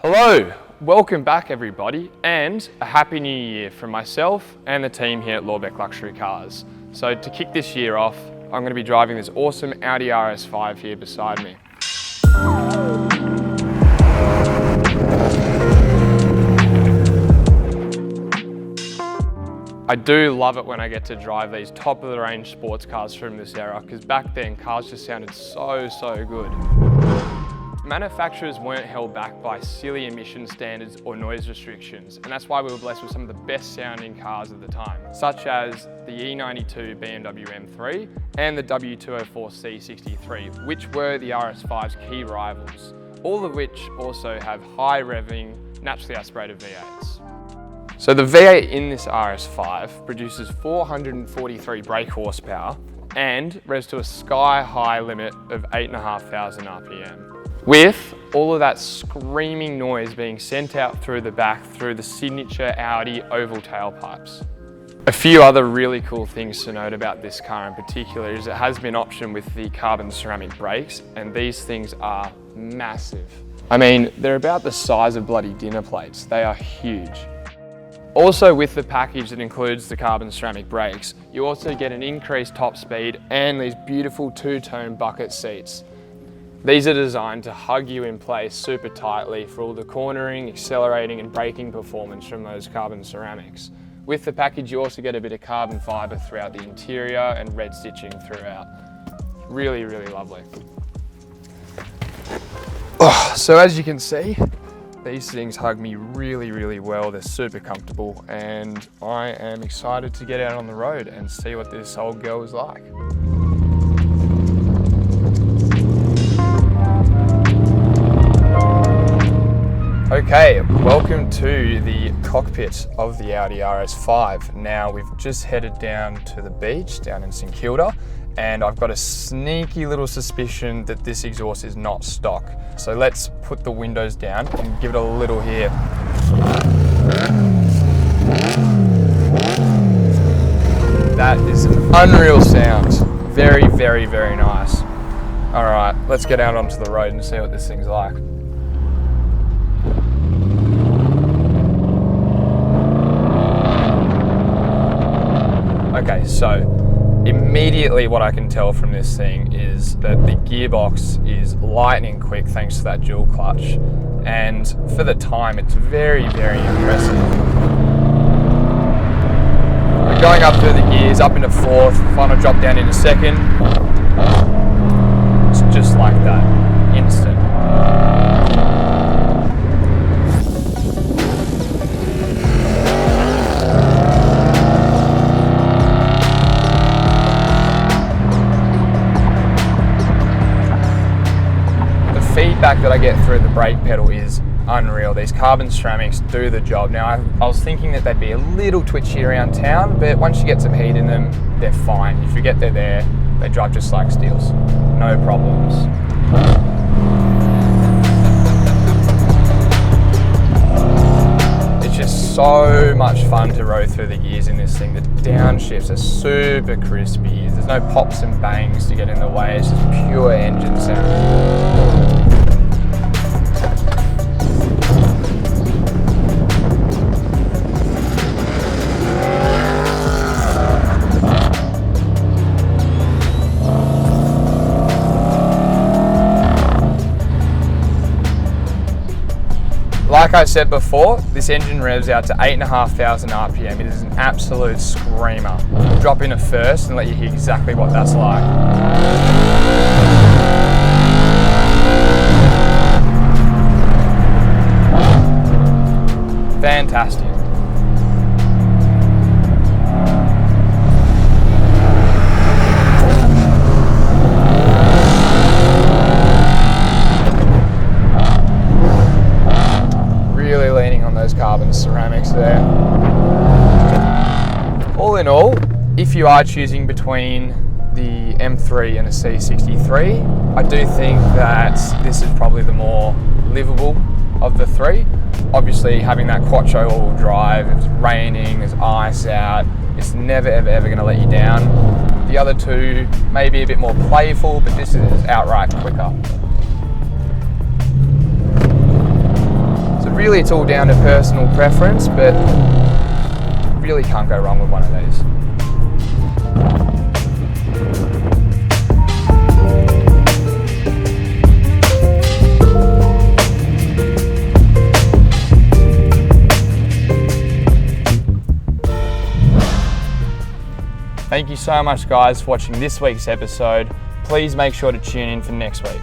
Hello, welcome back everybody, and a happy new year from myself and the team here at Lorbeck Luxury Cars. So to kick this year off, I'm going to be driving this awesome Audi RS5 here beside me. I do love it when I get to drive these top of the range sports cars from this era, because back then cars just sounded so good. Manufacturers weren't held back by silly emission standards or noise restrictions, and that's why we were blessed with some of the best sounding cars of the time, such as the E92 BMW M3 and the W204 C63, which were the RS5's key rivals, all of which also have high revving, naturally aspirated V8s. So the V8 in this RS5 produces 443 brake horsepower and revs to a sky high limit of 8,500 RPM. With all of that screaming noise being sent out through the back through the signature Audi oval tailpipes. A few other really cool things to note about this car in particular is it has been optioned with the carbon ceramic brakes, and these things are massive. I mean, they're about the size of bloody dinner plates. They are huge. Also, with the package that includes the carbon ceramic brakes, you also get an increased top speed and these beautiful two-tone bucket seats. These are designed to hug you in place super tightly for all the cornering, accelerating and braking performance from those carbon ceramics. With the package you also get a bit of carbon fibre throughout the interior and red stitching throughout. Really lovely. So as you can see, these things hug me really well. They're super comfortable, and I am excited to get out on the road and see what this old girl is like. Okay, welcome to the cockpit of the Audi RS5. Now we've just headed down to the beach down in St Kilda, and I've got a sneaky little suspicion that this exhaust is not stock. So let's put the windows down and give it a little hear. That is an unreal sound. Very nice. All right, let's get out onto the road and see what this thing's like. Okay, so immediately what I can tell from this thing is that the gearbox is lightning quick thanks to that dual clutch, and for the time it's very impressive. We're going up through the gears, up into fourth, final drop down into second. It's just like that, instant. Feedback that I get through the brake pedal is unreal. These carbon ceramics do the job. Now I was thinking that they'd be a little twitchy around town, but once you get some heat in them, they're fine. If you get there, they drive just like steels. No problems. It's just so much fun to row through the gears in this thing. The downshifts are super crispy. There's no pops and bangs to get in the way. It's just pure engine sound. Like I said before, this engine revs out to 8,500 RPM. It is an absolute screamer. I'll drop in a first and let you hear exactly what that's like. Fantastic. Carbon ceramics there. All in all, if you are choosing between the M3 and a C63, I do think that this is probably the more livable of the three. Obviously having that Quattro all-wheel drive, if it's raining, there's ice out, it's never ever going to let you down. The other two may be a bit more playful, but this is outright quicker. Really, it's all down to personal preference, but really can't go wrong with one of these. Thank you so much guys for watching this week's episode. Please make sure to tune in for next week.